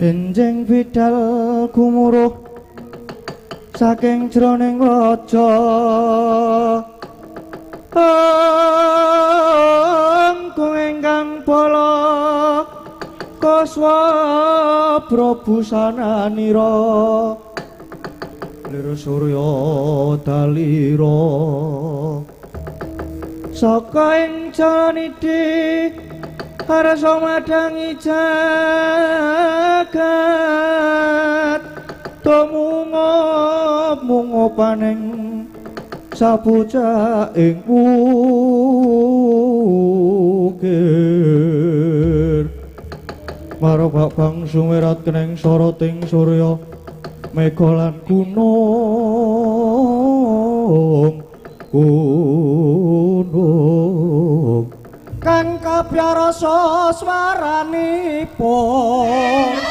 enjing bidal gumuruh saking jroning raja angkung ingkang bala kaswabra busananira lir surya dalira saka ing janidi harsa madangi jagat tumungop-mungopaning sabuca ing ukir marabak bang sumerat keneng soroting surya mega lan gunung kang kabyarasa swaranipun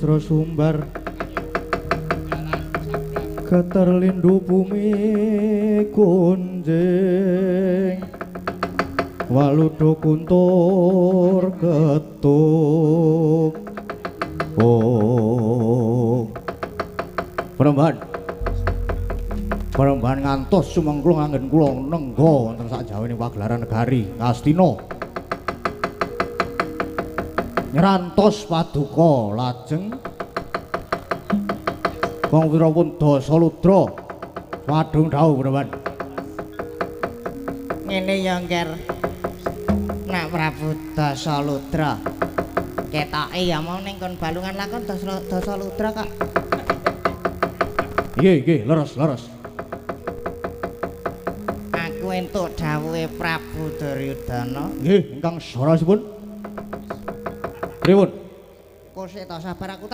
wajra sumbar keterlindu bumi kunjing waludo kuntur ketuk oh Perembahan ngantos sumengklung anggen kula nengga wonten sak jawane pagelaran negari Ngastina nyrantos paduka lajeng Wong Wirawun Dasaludra wadung dawuh Perembahan ngene ya Ngger Nak Prabu Dasaludra ketoke ya mau ning kon balungan lakon Dasaludra Kak nggih leres aku entuk dawuhe Prabu Duryudana nggih ingkang sarasipun pripun kok sik ta sabar aku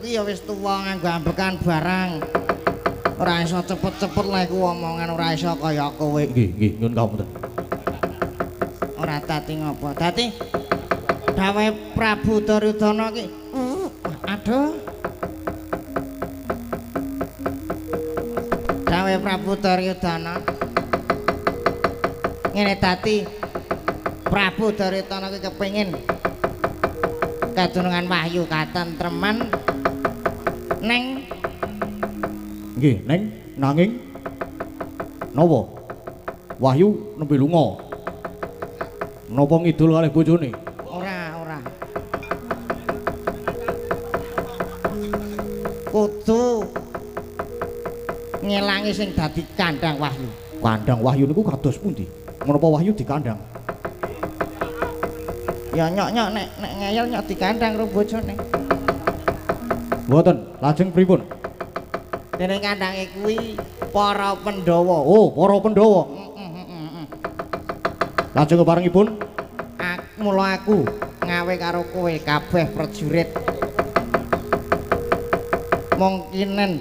ki ya wis tuwa nganggo ambekan barang ora iso cepet-cepet lek ku omongan ora iso kaya kowe nggih nyuwun kapunten ora dadi ngopo dadi dawuhe Prabu Duryudana ki aduh dawuhe Prabu Duryudana ngene dadi Prabu Duryudana ki kepengin kadunungan wahyu katentreman neng nggih nanging napa wahyu nembe lunga napa ngidul kalih bojone ora kudu ngelangi sing dadi kandhang wahyu niku kados pundi menapa wahyu dikandhang ya nyok nek ngeyel nyok dikandhang karo bojone mboten lajeng pripun dene kandhange kuwi para Pandhawa para Pandhawa lajeng keparengipun mula aku ngawe karo kowe kabeh prajurit mungkinen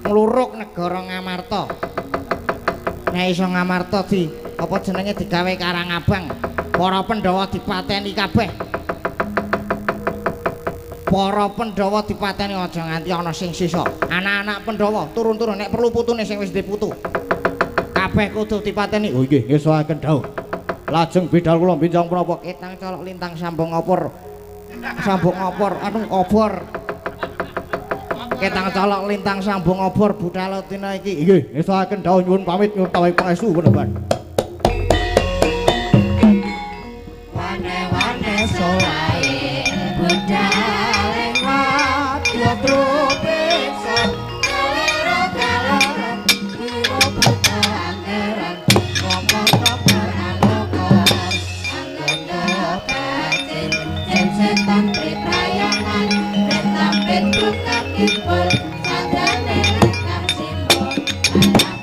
ngluruk negara Ngamarta nek iso Ngamarta di apa jenenge digawe Karangabang para Pandhawa dipateni kabeh para Pandhawa dipateni aja nganti ana sing sisa anak-anak Pandhawa turun-turun nek perlu putune sing wis duwe putu kabeh kudu dipateni oh nggih ngesoaken dawuh lajeng bidal kula benjang punapa ketang colok lintang sambung opor anu obor ketang colok lintang sambung obor Budalatina iki nggih ngesoaken dawuh nyuwun pamit nyuwun tawahi pangestu Peneban wane solae budhaling wadya trupiksa kalero-kalero kuwi pangeran ngomong kapan lokor anggono pacin setan priprayangan retampet bukakipun sadane rekam simbol anak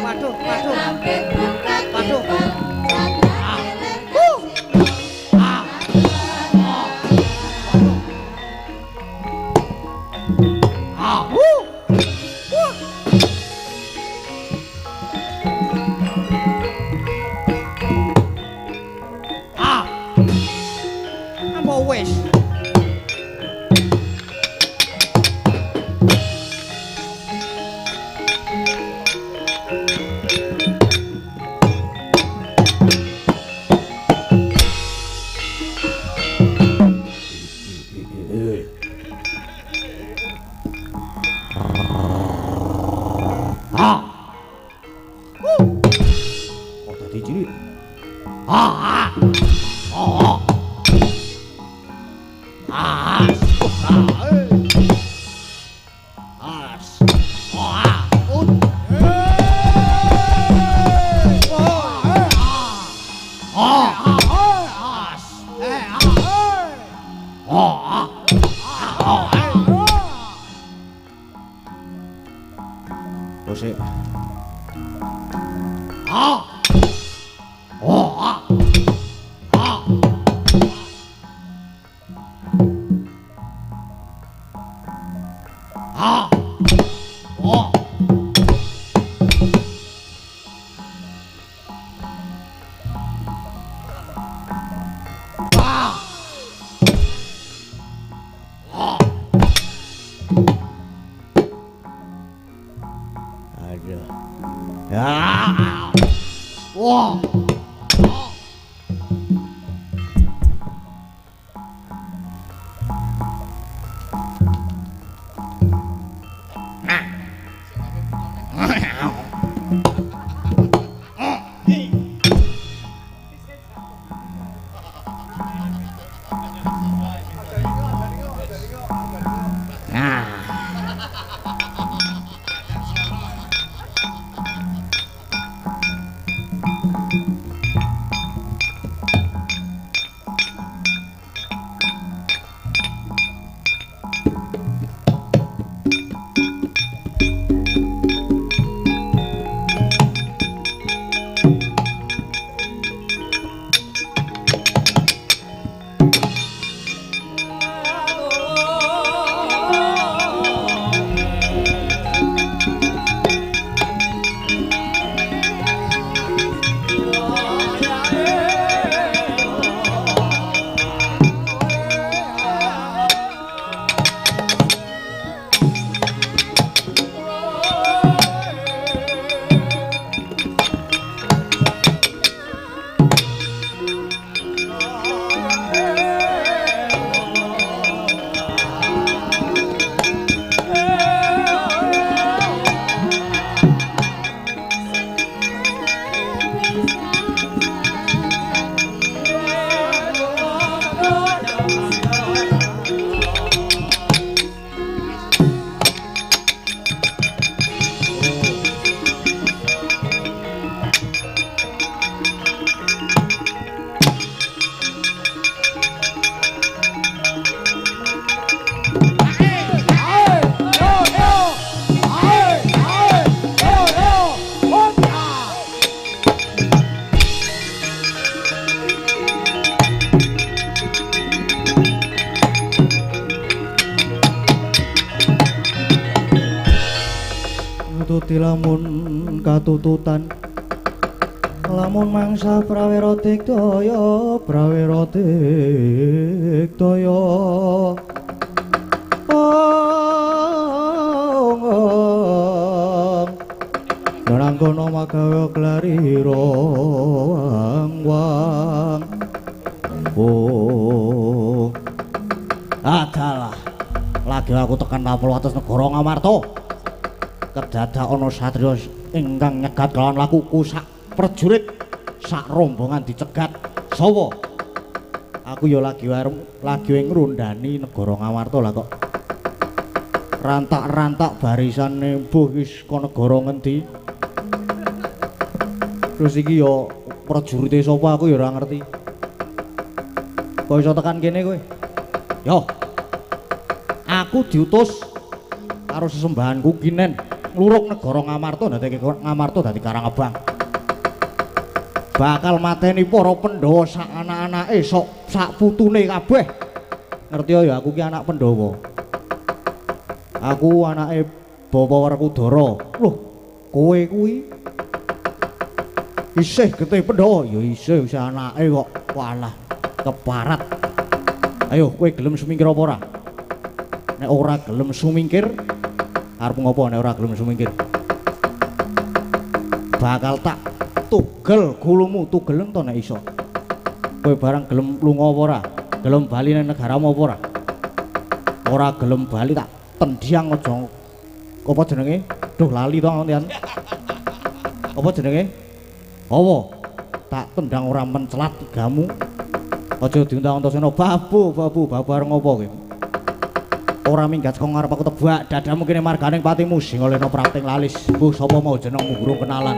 Waduh, waduh. Waduh. Ambo wis. Kok dadi cilik? Sik. Aduh. Ya. Wah. Nututi lamun katututan lamun mangsa prawira digdaya Narangkono magawe klarira wang oh adalah lagi aku tekan tapel atas negara Ngamarta kedadak ana satriya ingkang nyegat kelawan lakuku sak prajurit sak rombongan dicegat sawa aku ya lagi ngrondani negara Ngamarta lah kok rantak-rantak barisane mbuh wis ka negara ngendi terus iki ya prajurite sapa aku ya ora ngerti kok iso tekan kene kowe yo aku diutus karo sesembahanku Kinen ngluruk negara Ngamarta dadi Ngamarta dadi Karangabang. Bakal mateni para Pandhawa sak anak-anake sak putune kabeh. Ngerti ya aku ki anak Pandhawa. Aku anake Bapa Werkudara. Loh, kowe kuwi isih getih Pandhawa? Ya isih anake kok. Walah, keparat. Ayo kowe gelem sumingkir apa ora? Nek ora gelem sumingkir, arep ngopo nek ora gelem sumingkir? Bakal tak tugel gulumu, tugeleng to nek iso. Kowe barang gelem lunga apa ora? Gelem bali nang negaramu apa ora? Ora gelem bali tak tendhiang aja. Apa jenenge? Duh lali to ngonten. Apa jenenge? Apa? Tak tendang ora mencelat tigamu. Aja diundang Antasena babu arep ngopo kowe? Ora minggat saka ngarep aku tebak dadamu kene marganing patimu sing olehno prating lalis. Mbuh sapa mau jenengmu guru kenalan.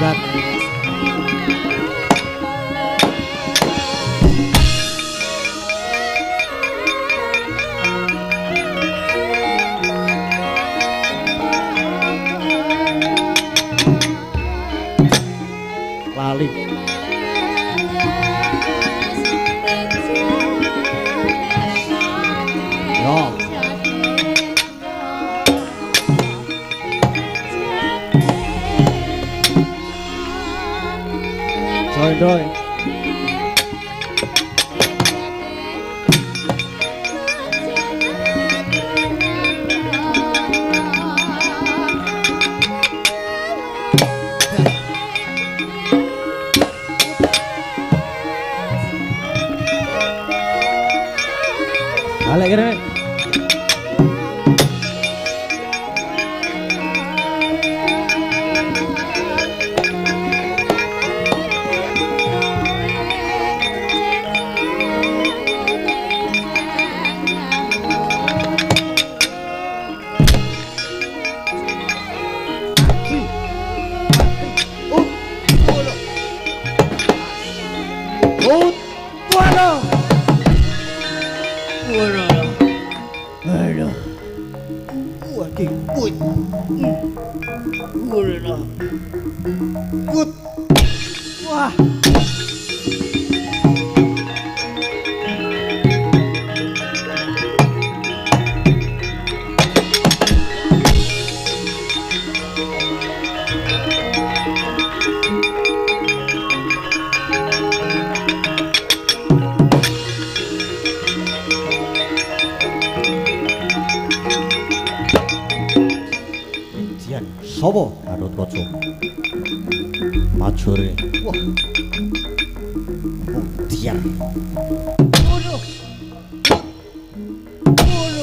minggat. Lali. Yo. Joy doy. Balik kira. Wah. Sopo Garut Kaca majore wah diar waduh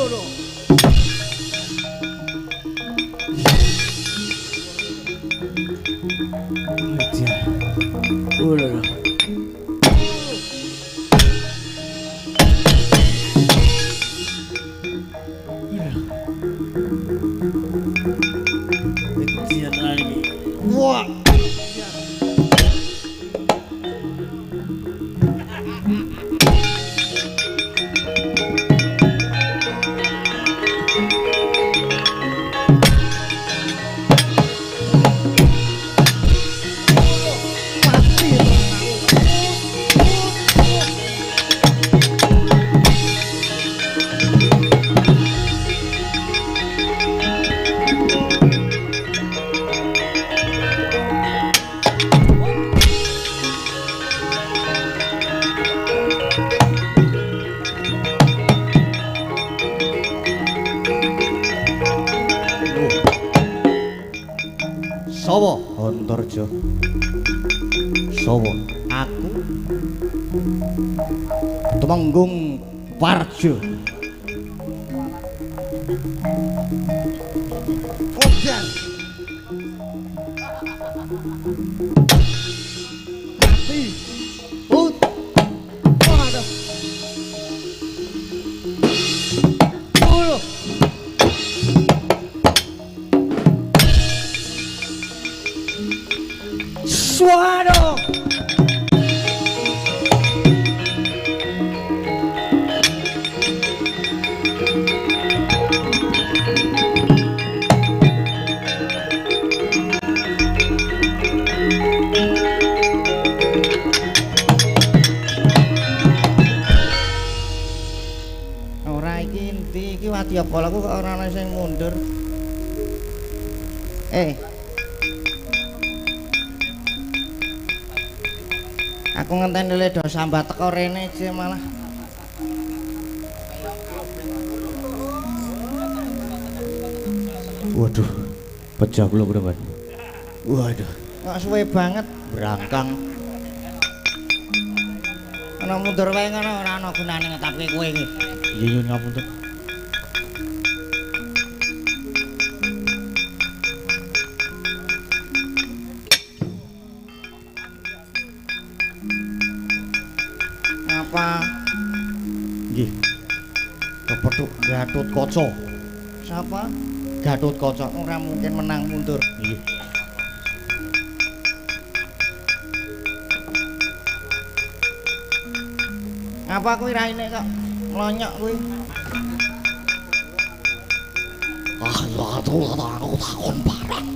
waduh diar waduh wah Sopo Antarja? Sopo? Aku Temenggung Parjo. Ojan. Mati. Ut. Waduh. Waduh. Ora iki wadyabalaku kok ora ana sing mundur. Aku ngenteni le do sambat teko rene aja malah. Waduh, pecah belum bener. Waduh, kok suwe banget berangkang. Ana mundur wae ngono ora ana gunane ngetapke kowe iki. Iya ngapunten. Apa? Nggih. Kepethuk Gatut Kaca. Siapa? Gatut Kaca ora mungkin menang mundur. Nggih. Ngapa kuwi raine kok nglonyok kuwi? Ah, ya aku takon barang.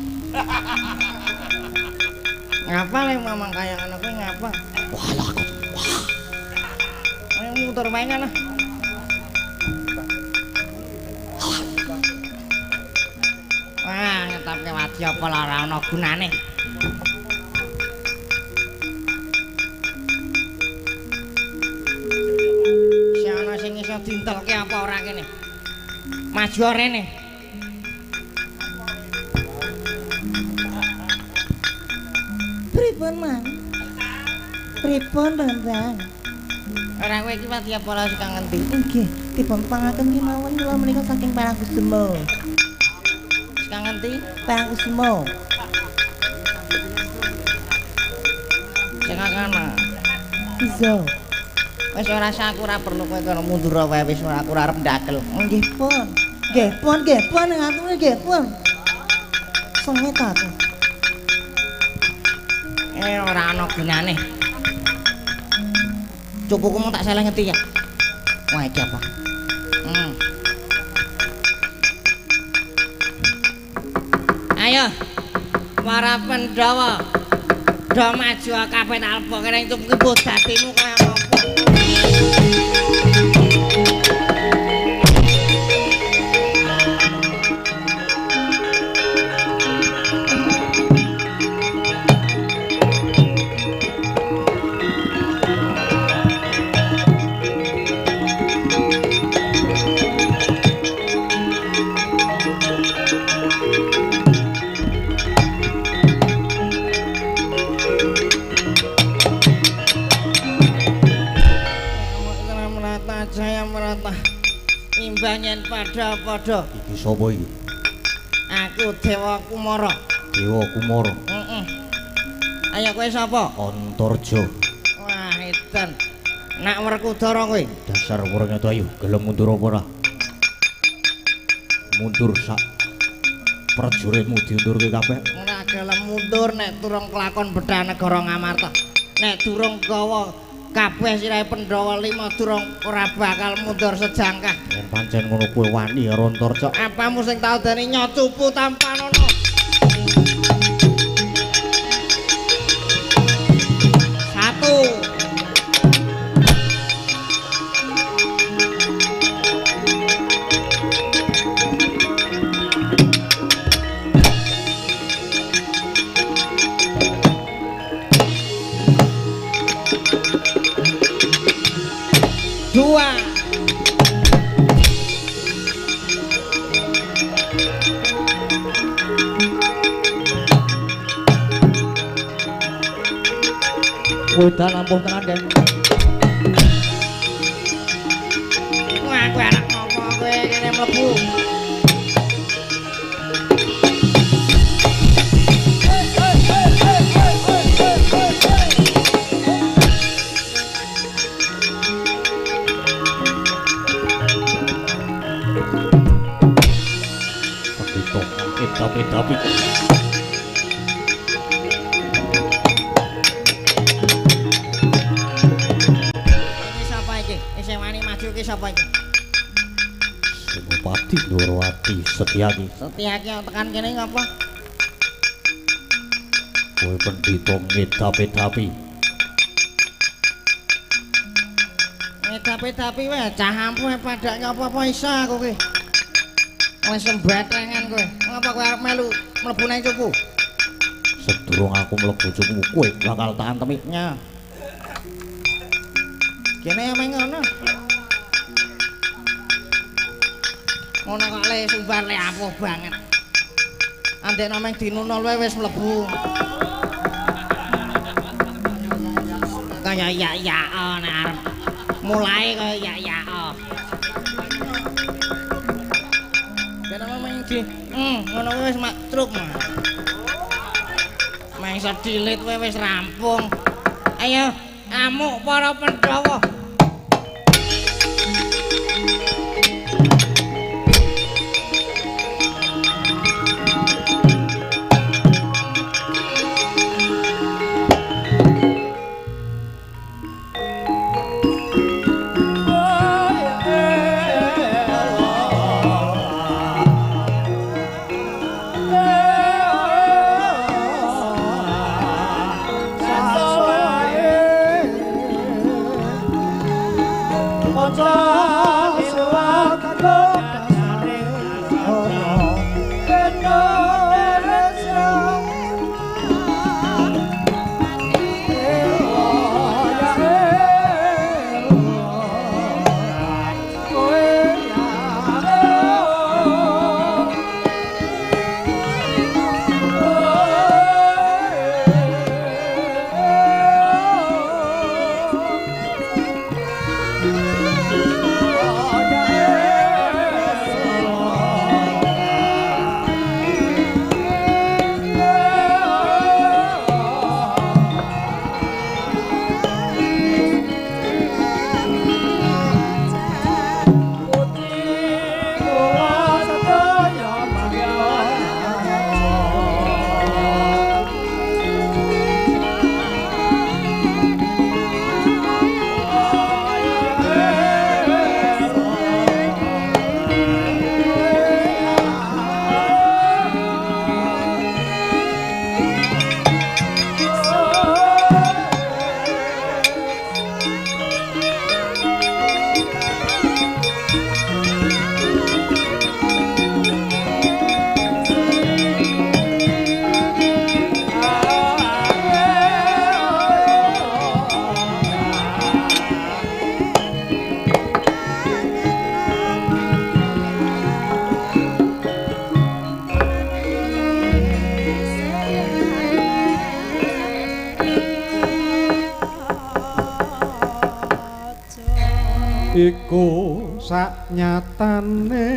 Ngapa le mamang kaya ngono kuwi ngapa? Wah, lah aku. Wah. Ayo muter wae kana. Wah, ngetapke wadya apa ora ana gunane. Si ana sing iso dintelke apa ora kene? Maju rene. Pripun, Mang? Pripun, Bambang? Ora kowe iki wadya apa sing ngendi? Nggih, dipun pangaken kemawon kula menika saking Parangkusumo. Sing ngendi? Parangkusumo. Sing kana. Iya. Wis ora usah aku ora perlu kowe kono mundur wae wis aku ora arep ndakel. Nggih, pun. Nggih, pun, ngatur nggih, pun. Sengit aku. Ora ana gunane. Cupuku mung tak seleh ngeti ya. Wah, iki apa? Ayo. Para Pandhawa. Do maju kabeh alpa kene itu mbuh datimu kaya apa? Jaya merata imbanyen pada-pada. Iki sapa iki? Aku Dewa Kumara. Dewa Kumara. Heeh. Ayo kowe sapa? Antarja. Wah, edan. Nak Werkudara kowe. Dasar wurung itu ayo gelem mundur apa ora? Mundur sak prajuritmu diundurke kabeh. Ora gelem mundur nek durung kelakon bedhah negara Ngamarta. Nek durung gawa kabeh sirahe Pandhawa 5 durung ora bakal mundur sejangkah. Yen pancen ngono kowe wani karo Antarja. Apamu sing tau dene nyocupu tampanono. Satu. Dua. Wedan ampun tenan, Den. Wah, kowe anak ngopo kowe kene mlebu. Tapi Iki sapa iki? Isih wani maju iki sapa iki? Senopati Ndorowati Setyaki. Setyaki tekan kene ngapa? Kowe pendhita ngedapi-dapi. Ngedapi-dapi wae cah ampuh padha nyapa-apa iso aku kowe. Wis sembetrengan kowe. Ngapa kowe arep melu mlebu nang cupu? Sedurung aku mlebu cukup kowe bakal tak antemi. Nya. Kene ya ngono. Ngono kok le sumbar le apuh banget. Andekno meng dinunul wae wis mlebu. Kaya ya nek arep mulai kaya ya. Kene meng di ngono wis matruk. Meng sedilit wae wis rampung. Ayo amuk para Pandhawa. iku saknyatane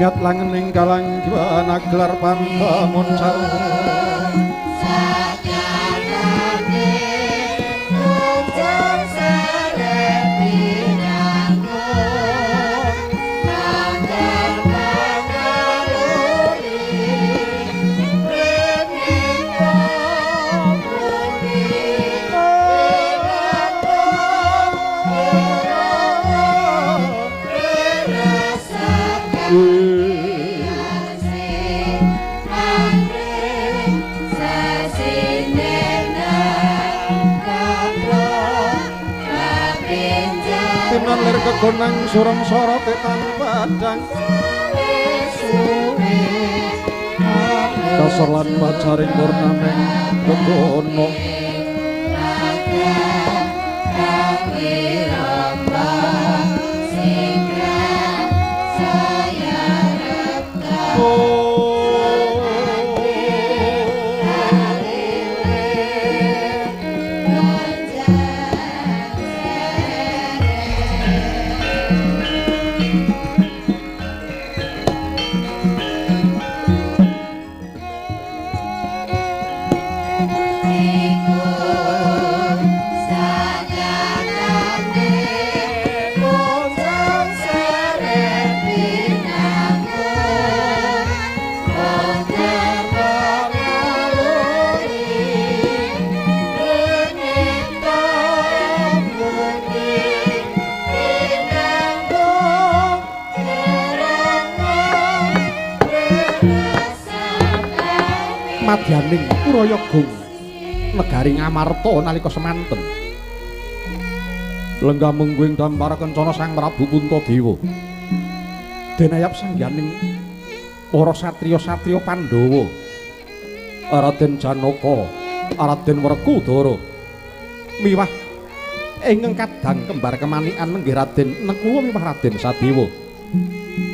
Nyat langening kalang jiwana gelar panbangun sarung lir kegonang surem sorote padang dasar lan pacaring purnameng kegono madyaning Purayagung negari Ngamarta nalika semanten lenggah mungguing dampar kencana Sang Prabu Puntadewa denayap sangganing para satriya-satriya Pandhawa Raden Janaka Raden Werkudara miwah ingkang kadang kembar kemanikan nenggih Raden Nakula miwah Raden Sadewa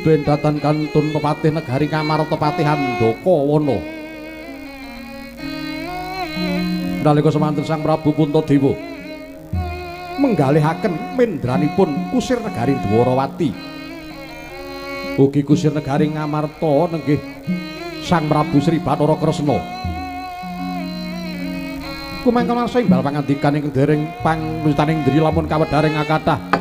bendatan kantun pepatih negari Ngamarta Patih Handaka nalika semanten Sang Prabu Puntadewa menggalihaken mendranipun kusir negari Dwarawati ugi kusir negari Ngamarta nenggih Sang Prabu Sri Bathara Kresna kumangkana sembal pangandikan ing dereng panglustaning ndri lamun kawedharing akathah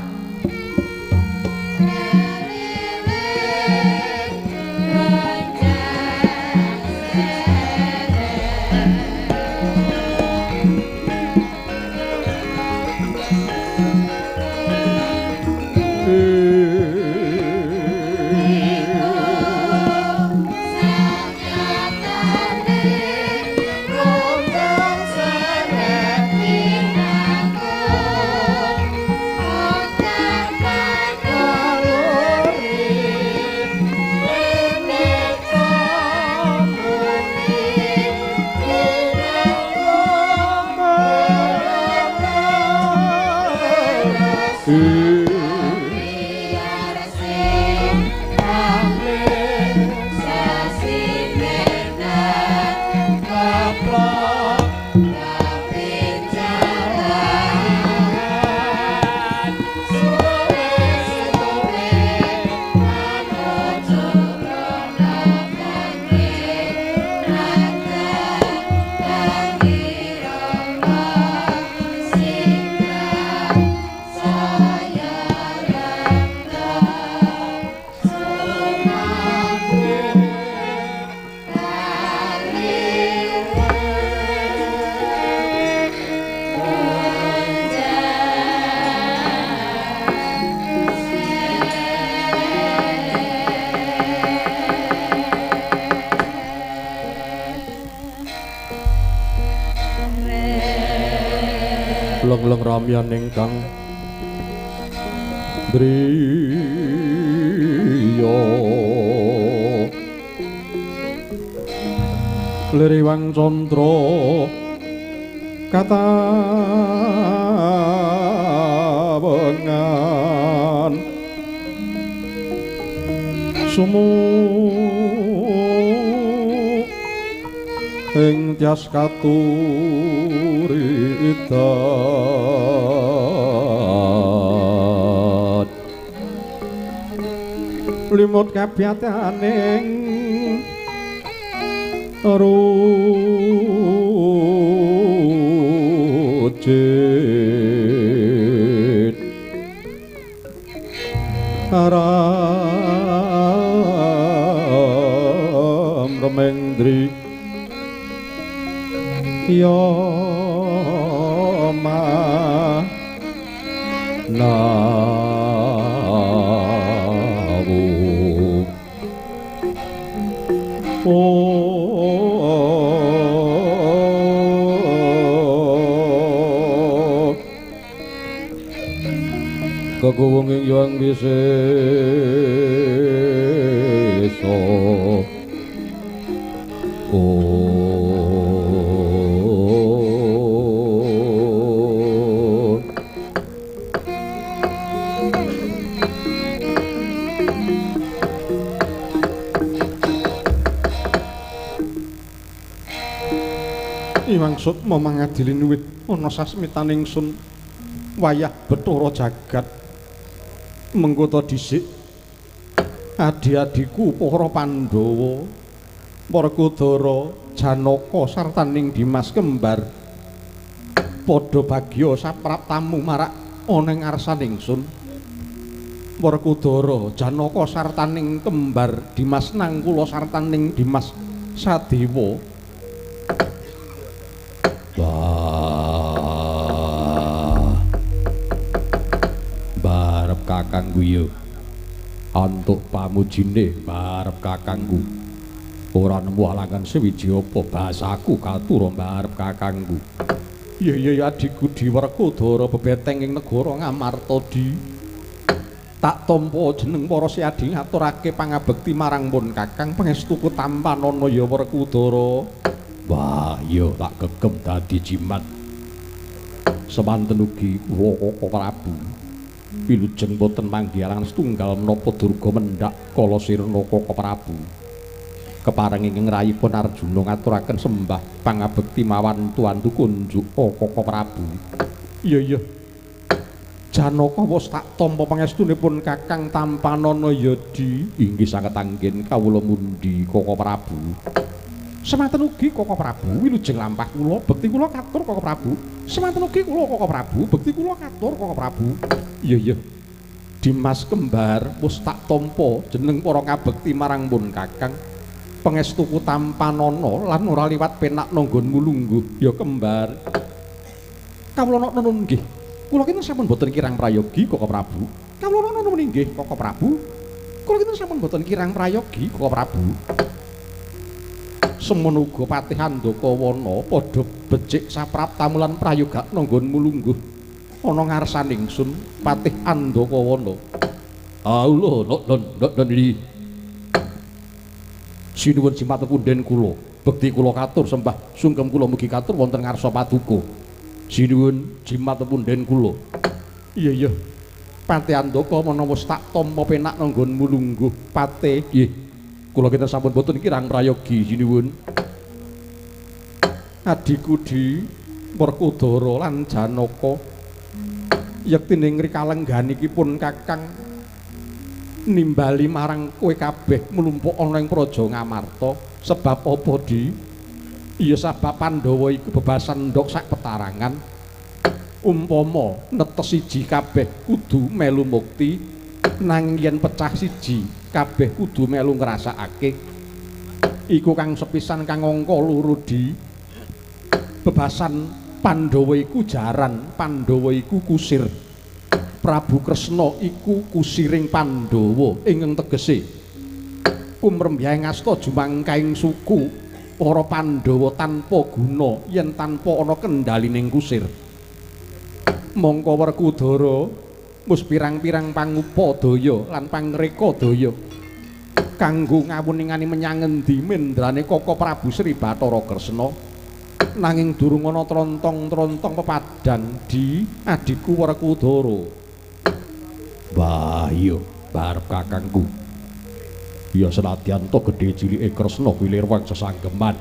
Leng-leng ramyan ingkang driya Liriwang Candra katawengan sumu ing tias katuritan limut kabiataning rujit aram remengdri yama nawu kagowong ing yang bisesa Iwangsut memangadilin wit ana sasmitaning sun wayah Bathara Jagat mengko dhisik adi-adiku para Pandhawa Werkudara Janaka sartaning Dimas kembar padha bagya sapraptamu marak ana ing ngarsaning sun Werkudara Janaka sartaning kembar Dimas Nangkula sartaning Dimas Sadewa barep kakangku yo antuk pamujine barep kakangku ora nemu alangan sewiji apa basaku katura barep kakangku iya adikku di Werkudara bebeteng ing negara Ngamarta di tak tampa jeneng para siadi ngaturake pangabekti marang pun kakang pangestuku tampanana ya Werkudara. Wah, iya tak gegem dadi jimat. Semanten ugi kula Kaka Prabu. Wilujeng boten manggihalan setunggal menapa durga mendhak kala sirna Kaka Prabu. Keparing ing rayipun Arjuna ngaturaken sembah pangabekti mawan tuantu kunjuk Kaka Prabu. Iya. Janaka wis tak tampa pangestunipun Kakang Tampanana Yadi. Inggih saged anggen kawula mundi Kaka Prabu. Semanten ugi Kaka Prabu wilujeng lampah kula bekti kula katur Kaka Prabu. Semanten ugi kula Kaka Prabu bekti kula katur Kaka Prabu. Iya. Dimas kembar wis tak tampa jeneng para ngabekti marang pun Kakang. Pangestuku Tampanana lan ora liwat penak nanggonmu lungguh ya kembar. Kawula nuwun nggih. Kula kinten sampun boten kirang prayogi Kaka Prabu. Kawula nuwun inggih Kaka Prabu. Kula kinten sampun boten kirang prayogi Kaka Prabu. Semono uga Patih Andakawana padha becik sapraptamu lan prayoga nanggonmu lungguh ana ngarsaning sun Patih Andakawana. Allah non iki. Sinuwun jimat punden kula, bekti kula katur sembah sungkem kula mugi katur wonten ngarsa paduka. Sinuwun jimat punden kula. Iya. Patih Andaka menawa tak tampa penak nanggonmu lungguh Patih nggih. Kula kinten sampun boten kirang prayogi sinuwun. Adiku di Werkudara lan Janaka yektine ngrikalengganipun Kakang nimbali marang kowe kabeh mlumpuk ana ing Praja Ngamarta. Sebab apa di? Iya sebab Pandhawa iku bebasan ndok sak petarangan. Umpama netes siji kabeh kudu melu mukti, nanging yen pecah siji kabeh kudu melu ngrasakake. Iku kang sepisan kang angka loro di bebasan Pandhawa iku jaran, Pandhawa iku kusir. Prabu Kresna iku kusiring Pandhawa ingkang tegese umrembyaing asta jumangkaing suku para Pandhawa tanpa guna yen tanpa ana kendalining kusir. Mongko Werkudara mus pirang-pirang pangupadaya lan pangreka daya kanggo ngawuningani menyang endi mendrane Koko Prabu Sri Bathara Kresna nanging durung ana trontong-trontong pepadang di adikku Werkudara. Wah iya barep kakangku. Ya senadyan to gedhe cilike Kresna kuwi lirwang sesanggeman.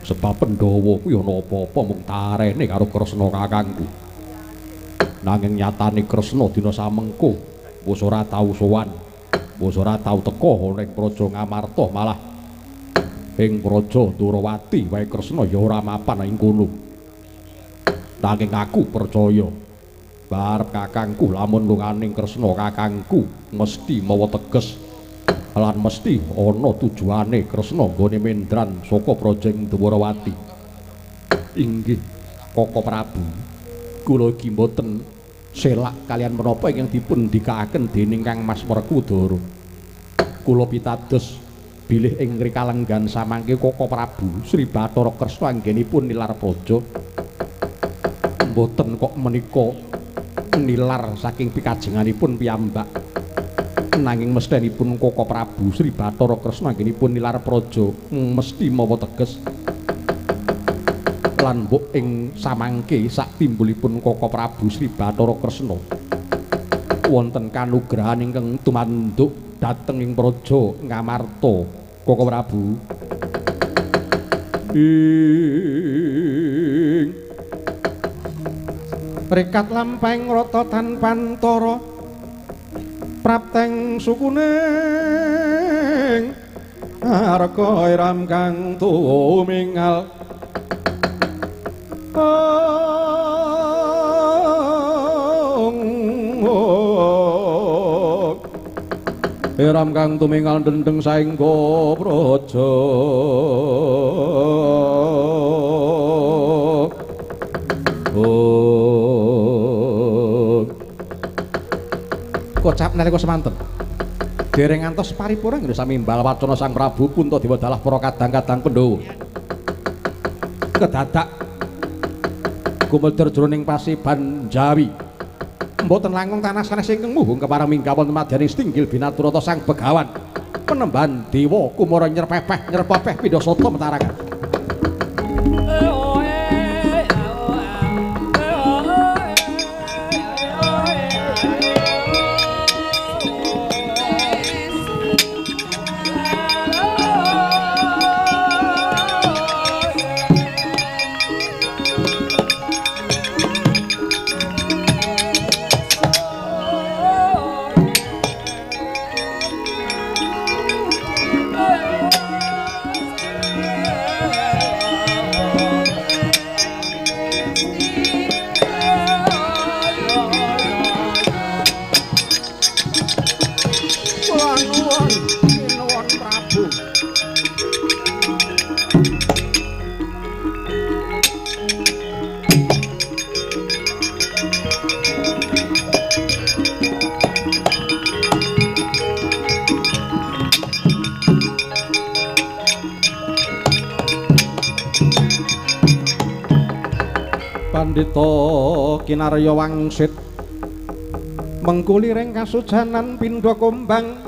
Sebab Pandhawa kuwi ana apa-apa mung tarene karo Kresna kakangku. Nanging nyatane Kresna dina samengko wis ora tau sowan, wis ora tau teka ning Praja Ngamarta, malah ing Praja Durawati wae Kresna ya ora mapan ing kono. Nanging aku percaya barep kakangku lamun lunganing Kresna kakangku mesti mawa teges lan mesti ana tujuane Kresna nggone mendran saka Praja Durawati. Inggih Koko Prabu, kula iki mboten selak kalian menapa ingkang dipun dikakaken dening Kang Mas Werkudara. Kula pitados bilih ing rikalenggan samangke Koko Prabu Sri Bathara Kresna anggenipun nilar praja. Mboten kok menika nilar saking pikajenganipun piyambak. Nanging mestenipun Koko Prabu Sri Bathara Kresna anggenipun nilar praja mesti mawa teges. Lan mbok ing samangke sak timbulipun Koko Prabu Sri Bathara Kresna wonten kanugrahan ingkang tumanduk dhateng ing Praja Ngamarta. Koko Prabu ing rekat lampahing rata tanpa antara prapteng sukuning arga iram kang tumingal iram kang tumingal dendeng saengga praja kocap nalika semanten dereng ngantos paripurna nggih sami mbal wacana Sang Prabu Puntadewa dalah para kadang-kadang Pandhawa kedadak gumedur jroning pasiban Jawi mboten langkung tanah sanes ingkang muhung kepareng minggah wonten madyaning Stinggil Binaturata Sang Begawan penemban dewa kumara nyerpepeh nyerpepeh pidhasata metarangan. Pandhita Kinarya Wangsit mengkuliring kasujanan pindha kumbang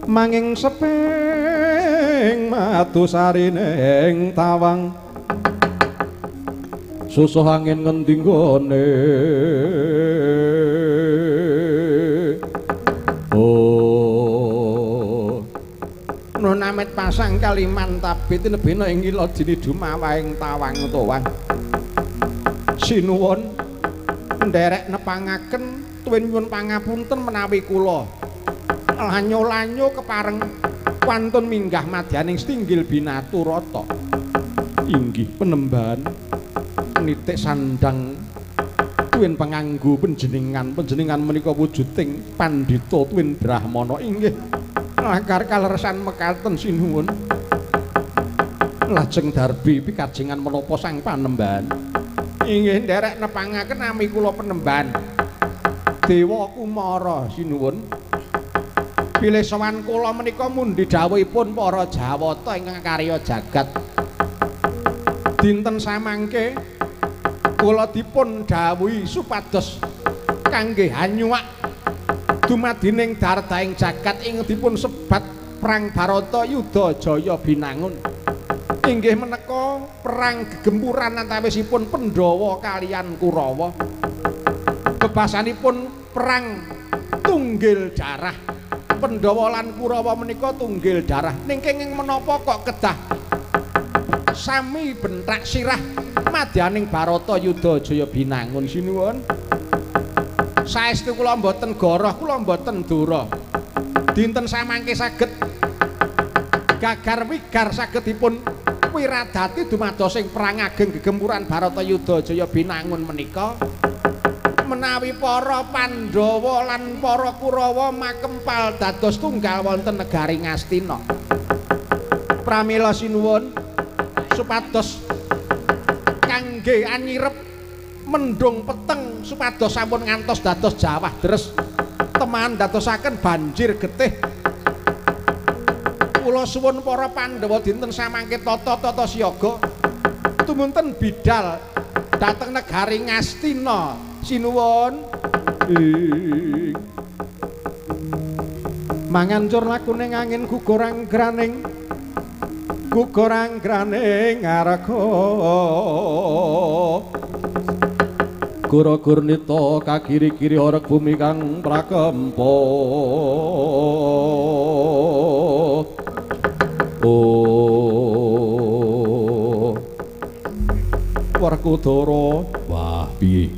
manging seping matusarining tawang susuh angin ngendi nggone nun amit pasang kaliman tabit nebena ing ila dini dumawaing tawang towang sinuwun nderek nepangaken tuwin nyuwun pangapunten menawi kula lanyo-lanyo kepareng wantun minggah madyaning Stinggil Binaturata. Inggih penemban nitik sandang tuwin panganggo panjenengan menika wujuding pandhita tuwin brahmana. Inggih lakar kaleresan mekaten sinuwun lajeng darbi pikajengan menapa sang panemban. Inggih nderek nepangaken nami kula penemban Dewa Kumara sinuwun. Bilih sowan kula menika mundi dawuhipun para Jawata ingkang karya jagat. Dinten samangke kula dipun dawuhi supados kangge hanyuak dumadining dardaing jagat ing dipun sebat perang Barata Yuda Jaya Binangun. Inggih menika perang gegempuran antawisipun Pandhawa kaliyan Kurawa. Bebasanipun perang tunggil darah. Pandhawa lan Kurawa menika tunggil darah. Ning kenging menapa kok kedah sami bentak sirah madyaning Barata Yuda Jaya Binangun sinuwun. Saestu kula mboten goroh, kula mboten dura. Dinten samangke saged gagar wigar sagedipun wiradati dumados ing perang ageng gegempuran Barata Yuda Jaya Binangun menika menawi para Pandhawa lan para Kurawa makempal dados tunggal wonten negari Ngastina. Pramila sinuwun supados kangge anyirep mendung peteng supados sampun ngantos dados jawah deres teman dadosaken banjir getih. Kula suwun para Pandhawa dinten samangke tata-tata siaga tumunten bidal dhateng negari Ngastina sinuwun. Mangancur lakune angin gugurang graning arga Gura-gurnita kagiri-kiri horeg bumi kang prakempa. Oh Werkudara, wah piye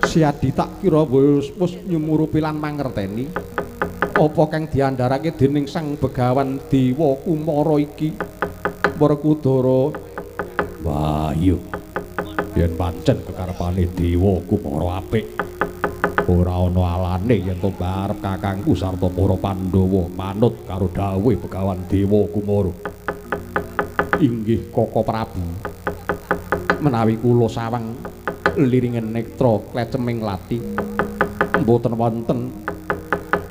Siadi tak kira wis nyumurupi lan mangerteni apa kang diandharake dening Sang Begawan Dewa Kumara iki. Werkudara, wah iya yen pancen kekarepane Dewa Kumara apik ora ana alane yen to barep kakangku sarta para Pandhawa manut karo dawuh Begawan Dewa Kumara. Inggih Kaka Prabu, menawi kula sawang liringen nektra kleceming lati mboten wonten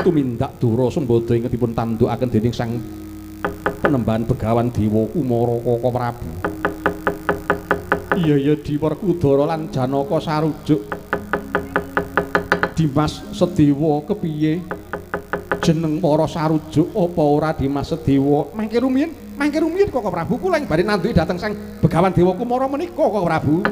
tumindak dura sembada ingkang dipun tandukaken dening Sang Penembahan Begawan Dewa Kumara Kaka Prabu. Iya Di Werkudara lan Janaka sarujuk. Dimas Sedewa kepiye? Jeneng para sarujuk apa ora Dimas Sedewa? Mangke rumiyin Kaka Prabu kula ing badhe nanduki dhateng Sang Begawan Dewa Kumara menika Kaka Prabu.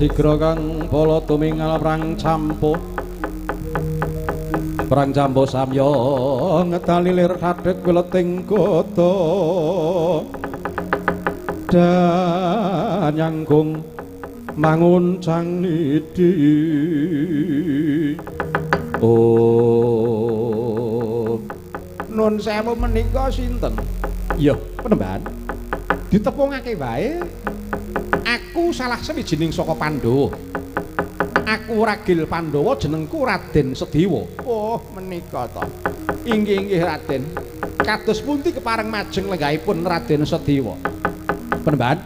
Sigra kang bala tumingal prang campuh samya ngetalilir sadhek weleting gata danyanggung manguncang nidi. Oh nun sewu menika sinten? Iya Penembahan ditepungake wae. Aku salah sawijining saka Pandhawa. Aku ragil Pandhawa jenengku Raden Sedewa. Oh, menika to. Inggih Raden. Kados pundi kepareng majeng lenggahipun Raden Sedewa? Penembahan.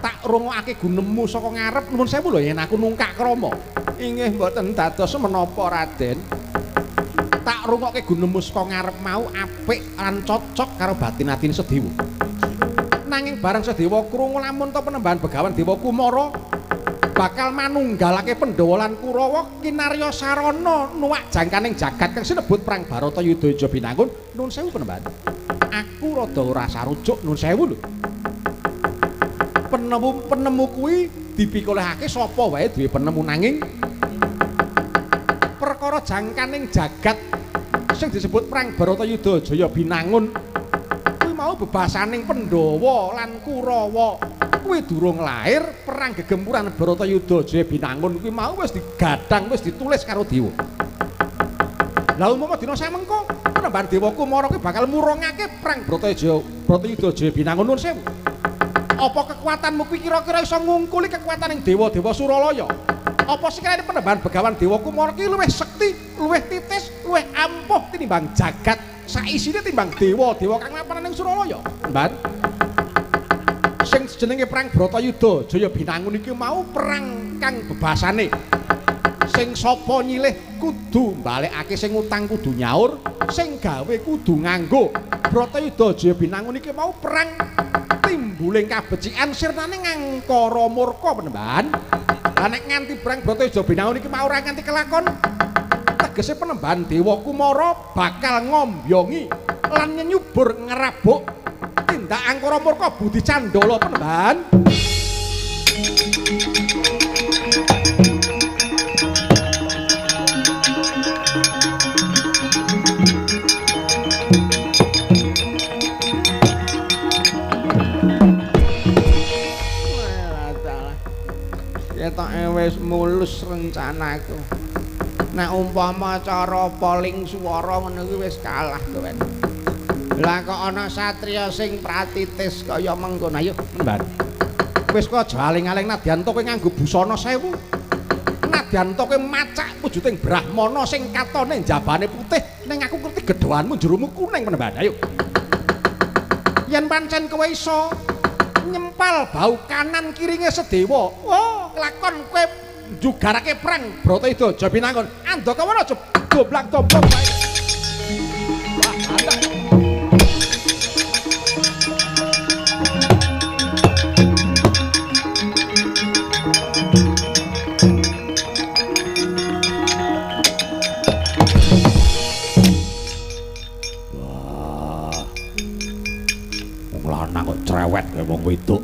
Tak rungokake gunemu saka ngarep nuwun sewu lho yen aku nungkak krama. Inggih mboten dados menapa Raden. Tak rungokke gunemu saka ngarep mau apik lan cocok karo batin-atin Sedewa. Nanging bareng Sedewa krungu lamun to Penembahan Begawan Dewa Kumara bakal manunggalake Pandhawa lan Kurawa kinarya sarana nuwak jangkaning jagat kang sinebut perang Barata Yuda Jaya Binangun. Nuwun sewu Penembahan. Aku rada ora sarujuk nuwun sewu lho. Penemu kuwi dipikolehake sapa wae duwe penemu nanging perkara jangkaning jagat sing disebut perang Barata Yuda Jaya Binangun mau bebasaning Pandhawa lan Kurawa kuwi durung lair. Perang gegempuran Barata Yuda Jaya Binangun kuwi mau wis digadhang, wis ditulis karo Dewa. Lah umpama dina samengko Penembahan Dewa Kumara kuwi bakal murungake perang Bratayuda Jaya Binangun Nuwun Sewu. Apa kekuatanmu kuwi kira-kira iso ngungkuli kekuataning dewa-dewa Suralaya? Apa sekiranya Penembahan Begawan Dewa Kumara kuwi luwih sekti, luwih titis, luwih ampuh tinimbang jagat saisine timbang dewa-dewa kang mapan ning Suralaya? Mban. Sing jenenge perang Bratayuda Jaya Binangun iki mau perang kang bebasane. Sing sapa nyilih kudu mbalekake, sing utang kudu nyaur, sing gawe kudu nganggo. Bratayuda Jaya Binangun iki mau perang timbuling kabecikan sirnane ngangkara murka Penembahan. Lah nek nganti perang Bratayuda Binangun iki mau ora nganti kelakon, tegese Penembahan Dewa Kumara bakal ngombyongi lan nyubur ngerabuk tindak angkara murka Budi Candala Penembahan. Ketoke wis mulus rencanaku. Nek umpama cara poling swara ngono kuwi wis kalah kowe. Lah kok ana satriya sing pratitis kaya mengkono. Ayo, Mban. Wis kok aja aling-aling nadyan to kowe nganggo busana 1000. Nadyan to kowe macak wujuding Brahmana sing katone jabane putih ning aku ngerti gedhoanmu jeromu kuning Penembahan. Ayo. Yen pancen kowe iso nyempal bau kanan kiringe sedewa. Oh, lakon kowe jugarake perang Bratayuda Jaya Binangun. Andhaka ora aja doblak-doblok wae. Wah, andak. Lanang kok cerewet kaya wong wedok.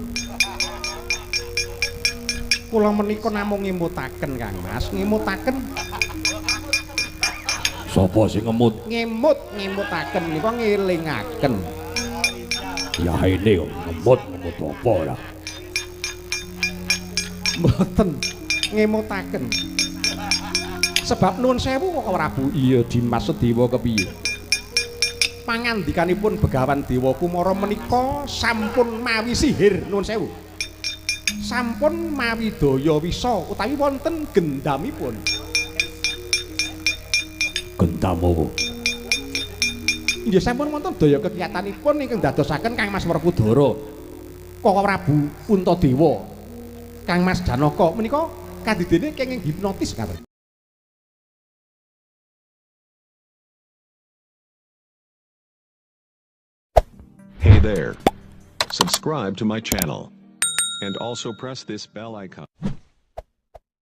Kula menika namung ngimutaken Kang Mas, ngimutaken. Sapa sing ngemut? Ngimutaken nika ngelingaken. Ya ini kok ngemut apa lah. Mboten ngimutaken. Sebab nuwun sewu kok Prabu. Iya Dimas Sedewa kepiye? Pangandikanipun Begawan Dewa Kumara menika sampun mawi sihir nuwun sewu. Sampun mawi daya wisa utawi wonten gendamipun. Gendam apa? Inggih sampun wonten daya kegiatanipun ingkang dadosaken Kang Mas Werkudara, Koko Prabu Puntadewa, Kang Mas Janaka menika kandidene kenging hipnotis ngaten. Hey there. Subscribe to my channel. And also press this bell icon.